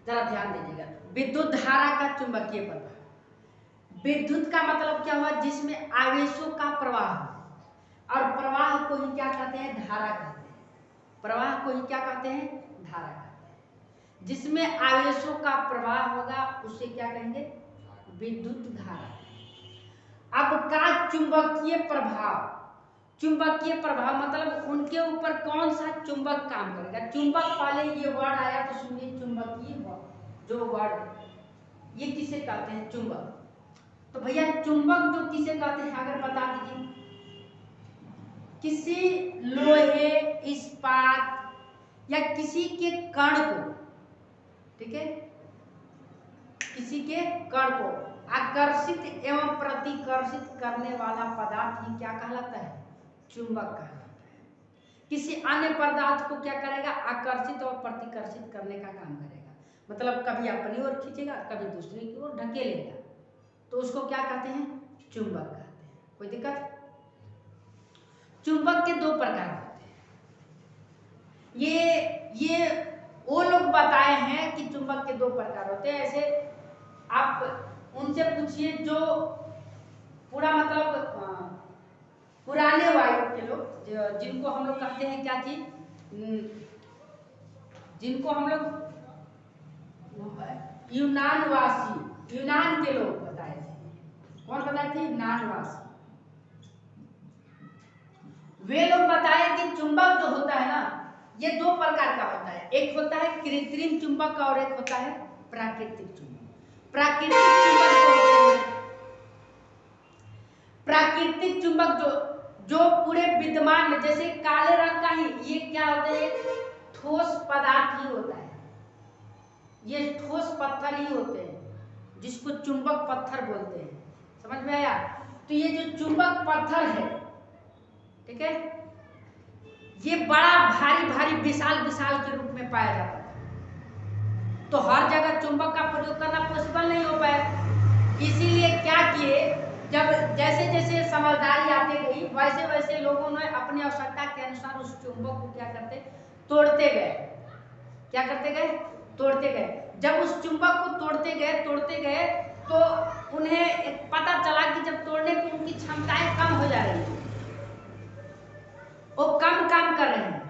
जरा ध्यान दीजिएगा। विद्युत धारा का चुंबकीय प्रवाह। विद्युत का मतलब क्या हुआ? जिसमें आवेशों का प्रवाह हो, और प्रवाह को ही क्या कहते हैं? धारा कहते हैं। प्रवाह को ही क्या कहते हैं? धारा कहते हैं। जिसमें आवेशों का प्रवाह होगा उसे क्या कहेंगे? विद्युत धारा। अब का चुंबकीय प्रभाव। चुंबकीय प्रभाव मतलब उनके ऊपर कौन सा चुंबक काम करेगा। चुंबक पहले ये वर्ड आया तो सुनिए, चुंबकीय जो वर्ड ये किसे कहते हैं? चुंबक। तो भैया चुंबक जो किसे कहते हैं अगर बता दीजिए। किसी लोहे, इस्पात या किसी के कण को, ठीक है, किसी के कण को आकर्षित एवं प्रतिकर्षित करने वाला पदार्थ ही क्या कहलाता है? चुंबक कहलाता है। किसी अन्य पदार्थ को क्या करेगा? आकर्षित और प्रतिकर्षित करने का काम करेगा। मतलब कभी अपनी ओर खींचेगा, कभी दूसरी की ओर ढकेलेगा, तो उसको क्या कहते हैं? चुंबक कहते हैं। कोई दिक्कत? चुंबक के दो प्रकार होते हैं। ये वो लोग बताए हैं कि चुंबक के दो प्रकार होते हैं। ऐसे आप उनसे पूछिए जो पूरा मतलब पुराने वायु के लोग, जिनको हम लोग कहते हैं क्या चीज, जिनको हम लोग यूनानवासी, यूनान के लोग बताए थे। कौन बताए थे? यूनानवासी। वे लोग बताए कि चुंबक जो होता है ना, ये दो प्रकार का होता है। एक होता है कृत्रिम चुंबक और एक होता है प्राकृतिक चुंबक। प्राकृतिक चुंबक जो होते हैं, प्राकृतिक चुंबक जो पूरे विद्यमान में, जैसे काले रंग का ही ये क्या होता है? ठोस पदार्थ ही होता है। ये ठोस पत्थर ही होते हैं जिसको चुंबक पत्थर बोलते हैं। समझ में आया? तो ये जो चुंबक पत्थर है, ठीक है, ये बड़ा भारी भारी विशाल विशाल के रूप में पाया जाता है। तो हर जगह चुंबक का प्रयोग करना पॉसिबल नहीं हो पाया। इसीलिए क्या किए, जब जैसे जैसे समझदारी आती गई वैसे वैसे लोगों ने अपनी आवश्यकता के अनुसार उस चुंबक को क्या करते? तोड़ते गए। क्या करते गए? तोड़ते गए। जब उस चुंबक को तोड़ते गए तो उन्हें एक पता चला कि जब तोड़ने की उनकी क्षमताएं कम हो जा रही है, वो कम काम कर रहे हैं।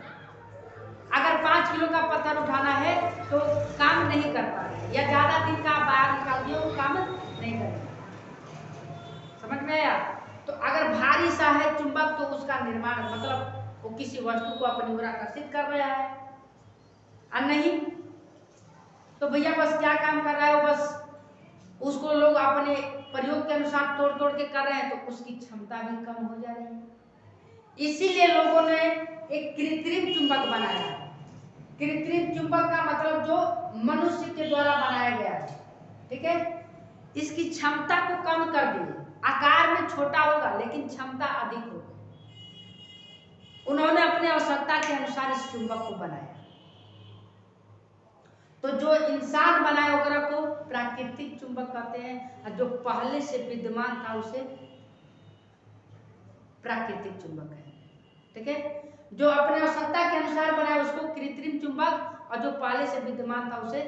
अगर 5 किलो का पत्थर उठाना है तो काम नहीं कर पा रहे, या ज्यादा दिन का बाहर निकाल दिए वो काम नहीं करेगा। समझ में आया? तो अगर भारी सा है चुंबक तो उसका निर्माण मतलब वो किसी वस्तु को अपनी ओर आकर्षित कर रहा है, और नहीं तो भैया बस क्या काम कर रहा है? वो बस उसको लोग अपने प्रयोग के अनुसार तोड़ तोड़ के कर रहे हैं, तो उसकी क्षमता भी कम हो जा रही है। इसीलिए लोगों ने एक कृत्रिम चुंबक बनाया। कृत्रिम चुंबक का मतलब जो मनुष्य के द्वारा बनाया गया है, ठीक है, इसकी क्षमता को कम कर दिए। आकार में छोटा होगा लेकिन क्षमता अधिक होगी। उन्होंने अपने आवश्यकता के अनुसार इस चुंबक को बनाया। तो जो इंसान बनाए वगैरह को प्राकृतिक चुंबक कहते हैं, और जो पहले से विद्यमान था उसे प्राकृतिक चुंबक है। ठीक है, जो अपने आवश्यकता के अनुसार बनाए उसको कृत्रिम चुंबक, और जो पहले से विद्यमान था उसे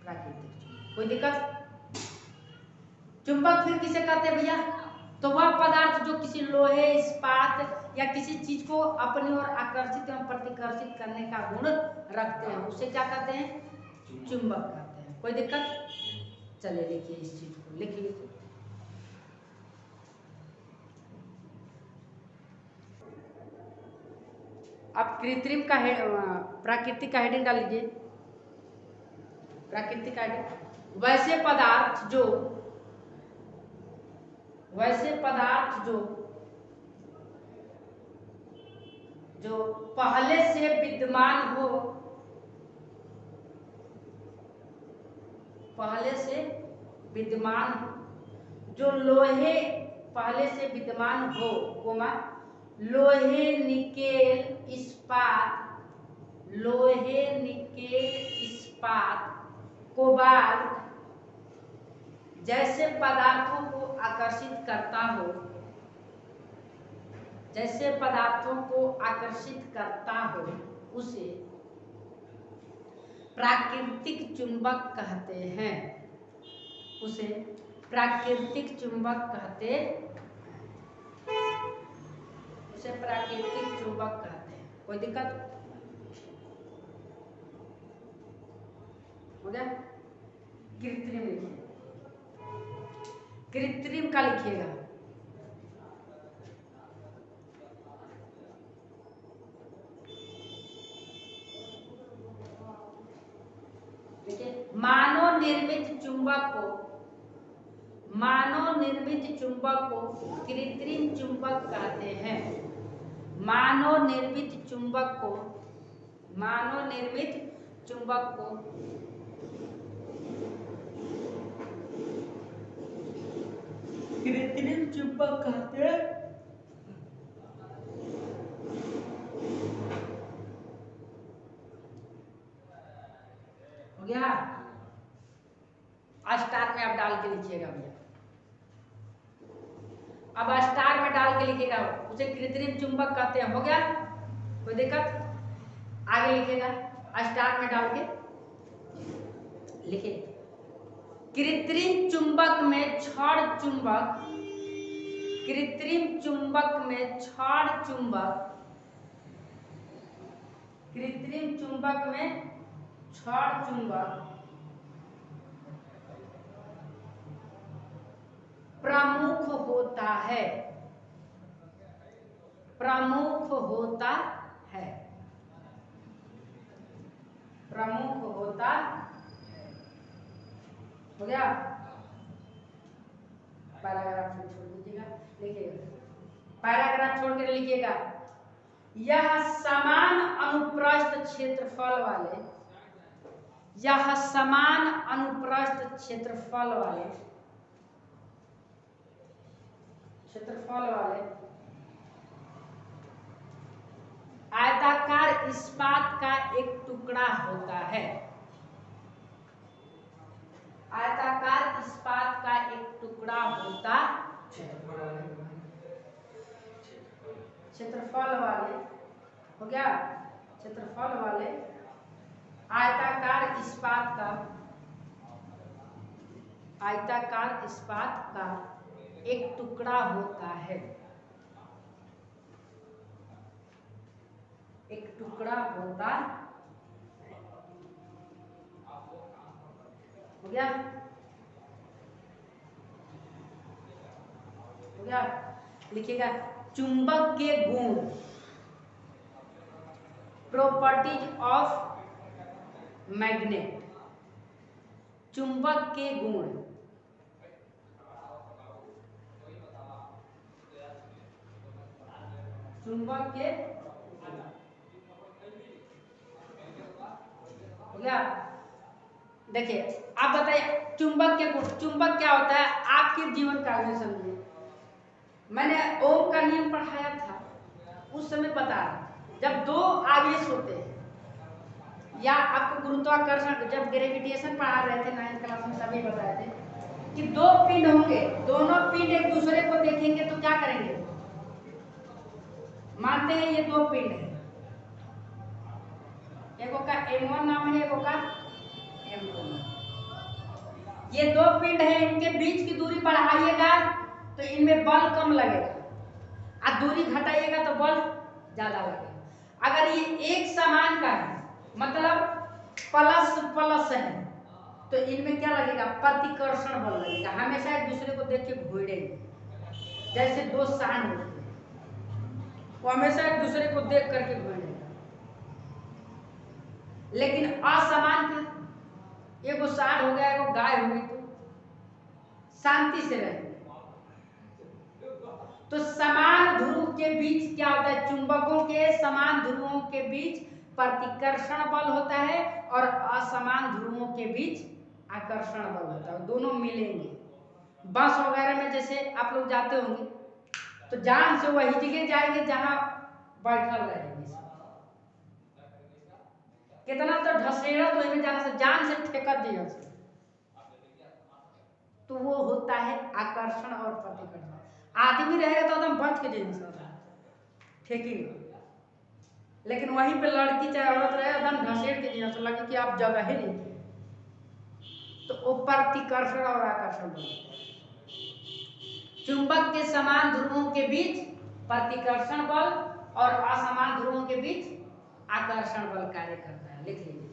प्राकृतिक चुंबक। कोई दिक्कत? चुंबक फिर किसे कहते हैं भैया? तो वह पदार्थ जो किसी लोहे, इस्पात या किसी चीज को अपनी ओर आकर्षित एवं प्रतिकर्षित करने का गुण रखते हैं, उसे क्या कहते हैं? चुंबक कहते हैं। कोई दिक्कत? चलिए लिखिए इस चीज को, लिख लीजिए। अब कृत्रिम का प्राकृतिक का हेडिंग डाल लीजिए। प्राकृतिक का हेडिंग, वैसे पदार्थ जो पहले से विद्यमान हो, जो लोहे पहले से विद्यमान हो, लोहे, निकेल, इस्पात, कोबाल्ट जैसे पदार्थों को आकर्षित करता हो, उसे प्राकृतिक चुंबक कहते हैं, उसे प्राकृतिक चुंबक कहते हैं, उसे प्राकृतिक चुंबक कहते हैं। कोई दिक्कत हो गया? कृत्रिम लिखिए, कृत्रिम का लिखिएगा। देखिए, मानव निर्मित चुंबक को, मानव निर्मित चुंबक को कृत्रिम चुंबक कहते हैं। मानव निर्मित चुंबक को, मानव निर्मित चुंबक को कृत्रिम चुंबक कहते हैं। हो गया? स्टार में आप डाल के लिखिएगा भैया, अब स्टार में डाल के लिखिएगा, उसे कृत्रिम चुंबक कहते हैं। हो गया? कोई दिक्कत? आगे लिखिएगा, स्टार में डाल के लिखिए। कृत्रिम चुंबक में छड़ चुंबक, कृत्रिम चुंबक में छड़ चुंबक, कृत्रिम चुंबक में छड़ चुंबक प्रमुख होता है, प्रमुख होता है, प्रमुख होता है। हो गया? पैराग्राफ छोड़ दीजिएगा, लिखिएगा, पैराग्राफ छोड़ कर लिखिएगा। यह समान अनुप्रस्थ क्षेत्रफल वाले, यह समान अनुप्रस्थ क्षेत्रफल वाले, क्षेत्रफल वाले आयताकार इस्पात का एक टुकड़ा होता है, आयताकार इस्पात का एक टुकड़ा होता, क्षेत्रफल वाले, हो गया? क्षेत्रफल वाले आयताकार इस्पात का, आयताकार इस्पात का एक टुकड़ा होता है, एक टुकड़ा होता है। हो गया? हो गया? लिखिएगा, चुंबक के गुण, प्रॉपर्टीज ऑफ मैग्नेट, चुंबक के गुण, चुंबक के, हो गया? देखिए, आप बताइए चुंबक के गुण, चुंबक क्या होता है आपके जीवन काल में समझिए। मैंने ओम का नियम पढ़ाया था, उस समय बता रहा, जब दो आवेश होते हैं, या आपको गुरुत्वाकर्षण, जब ग्रेविटेशन पढ़ा रहे थे 9th क्लास में तभी बताए थे कि दो पिंड होंगे, दोनों पिंड एक दूसरे को देखेंगे तो क्या करेंगे? मानते हैं ये दो पिंड है, एक का M1 नाम है, एक का M2 नाम। ये दो पिंड है, इनके बीच की दूरी बढ़ाइएगा तो इनमें बल कम लगेगा, और दूरी घटाइएगा तो बल ज्यादा लगेगा। अगर ये एक समान का है, मतलब प्लस प्लस है, तो इनमें क्या लगेगा? प्रतिकर्षण बल लगेगा, हमेशा एक दूसरे को देख के घूरेंगे, जैसे दो सांड होते हैं, वो हमेशा एक दूसरे को देख करके घूरेंगे। लेकिन असमान का, एगो सांड हो गया, एगो गाय हो गई, तो शांति से रहेंगे। तो समान ध्रुव के बीच क्या होता है? चुंबकों के समान ध्रुवों के बीच प्रतिकर्षण बल होता है, और असमान ध्रुवों के बीच आकर्षण बल होता है, दोनों मिलेंगे। बस वगैरह में जैसे आप लोग जाते होंगे तो जान से वही जगह जाएंगे जहां बैठल रहेंगे, कितना तो ढसेड़ा तो इनमें जाने से जान से ठेका दिया, तो वो होता है आकर्षण और प्रतिकर्षण। आदमी रहेगा तो एकदम बच के जाएंगे, ठेकेंगे। लेकिन वहीं पे लड़की चाहे औरत रहे एकदम घसीट के दिया, तो लगे कि आप जगह ही नहीं थे। तो वो प्रतिकर्षण और आकर्षण बल। चुंबक के समान ध्रुवों के बीच प्रतिकर्षण बल और असमान ध्रुवों के बीच आकर्षण बल कार्य करता है। लिख लीजिए,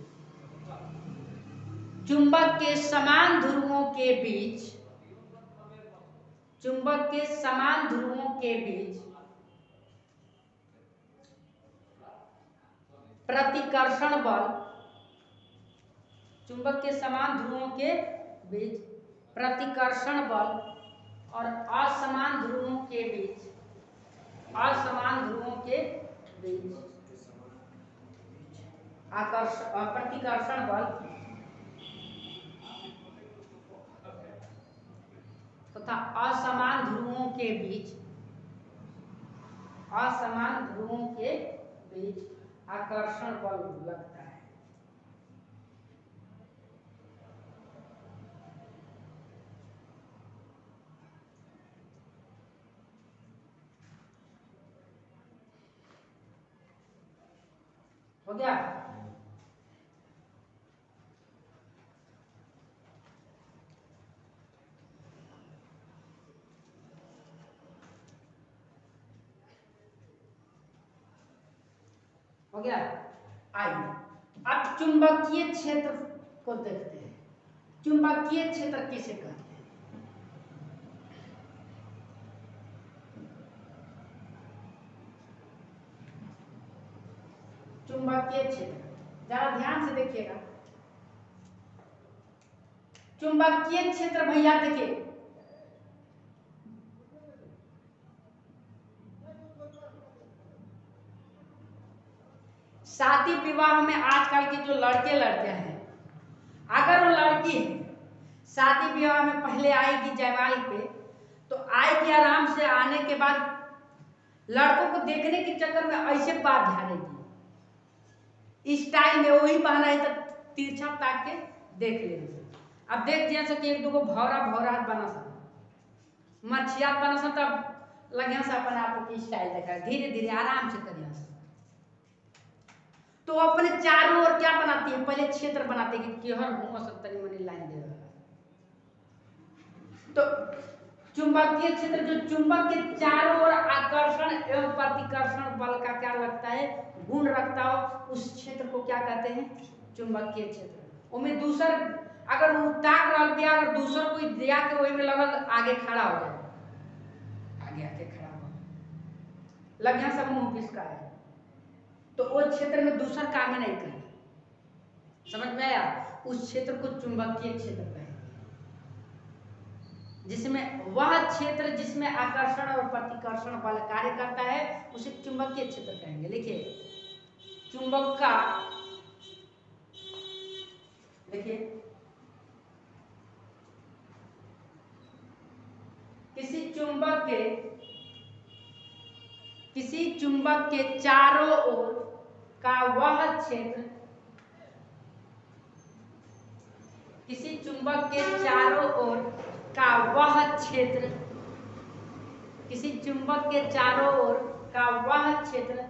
चुंबक के समान ध्रुवों के बीच, चुंबक के समान ध्रुवों के बीच प्रतिकर्षण बल, चुंबक के समान ध्रुवों के बीच प्रतिकर्षण बल और असमान ध्रुवों के बीच, असमान ध्रुवों के बीच प्रतिकर्षण बल तथा असमान ध्रुवों के बीच, असमान ध्रुवों के बीच आकर्षण बल लगता है। हो गया? हो गया? आइए अब चुंबकीय क्षेत्र को देखते हैं। चुंबकीय क्षेत्र किसे कहते हैं? चुंबकीय क्षेत्र जरा ध्यान से देखिएगा। चुंबकीय क्षेत्र भैया देखिए, शादी विवाह में आजकल के जो लड़के लड़कियां हैं, अगर वो लड़की शादी विवाह में पहले आएगी जयमाल पे, तो आएगी आराम से, आने के बाद लड़कों को देखने के चक्कर में ऐसे बात ध्यानेगी, स्टाइल में वही पहना है तो तिरछा ताक के देख लेंगे। अब देख जैसे कि एक दो भौरा भौरा बना सा मछिया बना सा, तब लगे से अपने आप की स्टाइल देखा, धीरे धीरे आराम से करिए। तो अपने चारों ओर क्या बनाती है, पहले क्षेत्र बनाते हैं कि केहर हूं तनी मनी लाइन दे रहा। तो चुंबकीय क्षेत्र जो चुंबक के चारों ओर आकर्षण एवं प्रतिकर्षण बल का क्या लगता है, गुण रखता हो, उस क्षेत्र को क्या कहते हैं? चुंबकीय क्षेत्र। उनमें दूसर अगर वो ताक रहा भी, अगर दूसर कोई दिया के वही में लगल आगे खड़ा हो जाए, आगे आके खड़ा हो लग यहाँ सब मुंह किसका है, तो वो क्षेत्र में दूसरा काम नहीं करे। समझ में आया? उस क्षेत्र को चुंबकीय क्षेत्र कहेंगे, जिसमें वह क्षेत्र जिसमें आकर्षण और प्रतिकर्षण बल कार्य करता है उसे चुंबकीय क्षेत्र कहेंगे। लिखिए, चुंबक का, देखिए किसी चुंबक के चारों ओर का वह क्षेत्र, किसी चुंबक के चारों ओर का वह क्षेत्र, किसी चुंबक के चारों ओर का वह क्षेत्र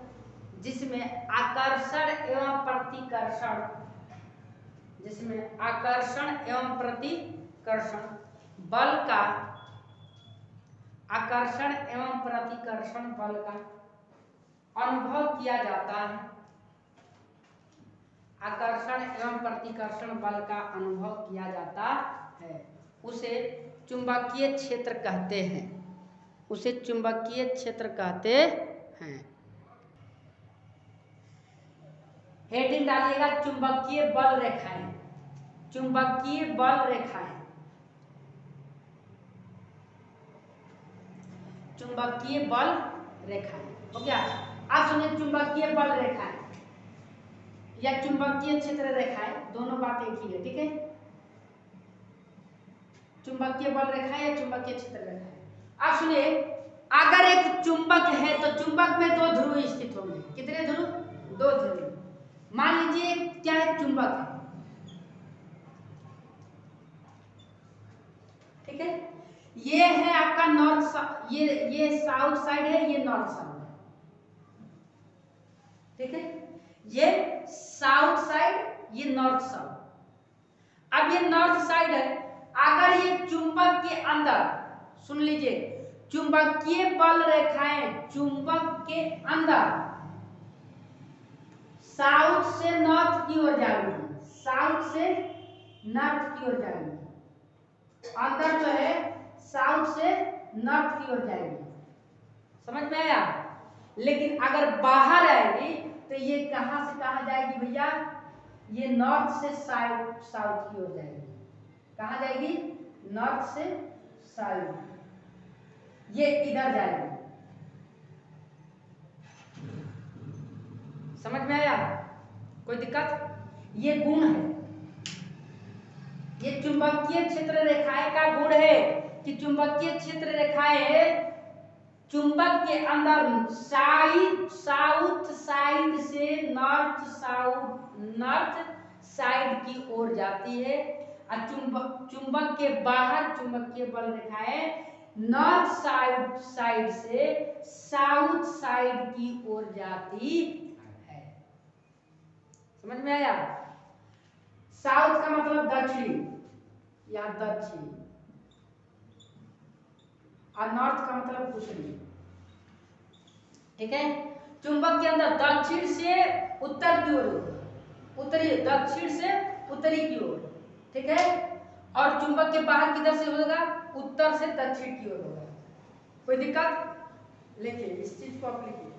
जिसमें आकर्षण एवं प्रतिकर्षण, जिसमें आकर्षण एवं प्रतिकर्षण बल का, आकर्षण एवं प्रतिकर्षण बल का अनुभव किया जाता है, आकर्षण एवं प्रतिकर्षण बल का अनुभव किया जाता है, उसे चुंबकीय क्षेत्र कहते हैं, उसे चुंबकीय क्षेत्र कहते हैं। हेडिंग डालिएगा, चुंबकीय बल रेखाएं, चुंबकीय बल रेखाएं, चुंबकीय बल रेखाएं। हो गया? अब सुनिए, चुंबकीय बल रेखाएं या चुंबकीय क्षेत्र रेखाएं दोनों बात एक ही है, ठीक है? चुंबकीय बल रेखाएं या चुंबकीय क्षेत्र रेखाएं। अब सुनिए, अगर एक चुंबक है तो चुंबक में दो ध्रुव स्थित होंगे। कितने ध्रुव? दो ध्रुव। मान लीजिए क्या है, चुंबक है, ठीक है? ये है आपका नॉर्थ, ये साउथ साइड है, ये नॉर्थ साइड है, ठीक है, ये साउथ साइड, ये नॉर्थ साउथ। अब ये नॉर्थ साइड है, अगर ये चुंबक के अंदर, सुन लीजिए, चुंबकीय बल रेखाएं चुंबक के अंदर साउथ से नॉर्थ की ओर जाएगी, साउथ से नॉर्थ की ओर जाएगी, अंदर जो है साउथ से नॉर्थ की ओर जाएगी, समझ में आया। लेकिन अगर बाहर आएगी तो ये कहां से कहां जाएगी भैया, ये नॉर्थ से साउथ की ओर जाएगी। कहां जाएगी, नॉर्थ से साउथ, ये इधर जाएगी, समझ में आया, कोई दिक्कत। ये गुण है, ये चुंबकीय क्षेत्र रेखाएं का गुण है कि चुंबकीय क्षेत्र रेखाएं चुंबक के अंदर साउथ साइड से नॉर्थ साइड की ओर जाती है, और चुंबक के बाहर चुंबकीय बल रेखाएं नॉर्थ साइड से साउथ साइड की ओर जाती है, समझ में आया। साउथ का मतलब दक्षिण या दक्षिण, और नॉर्थ का मतलब उत्तरी, ठीक है। चुंबक के अंदर दक्षिण से उत्तर की ओर, उत्तरी, दक्षिण से उत्तरी की ओर, ठीक है। और चुंबक के बाहर किधर से होगा, उत्तर से दक्षिण की ओर होगा। कोई दिक्कत, लिखिए इस चीज को आप लिखिए।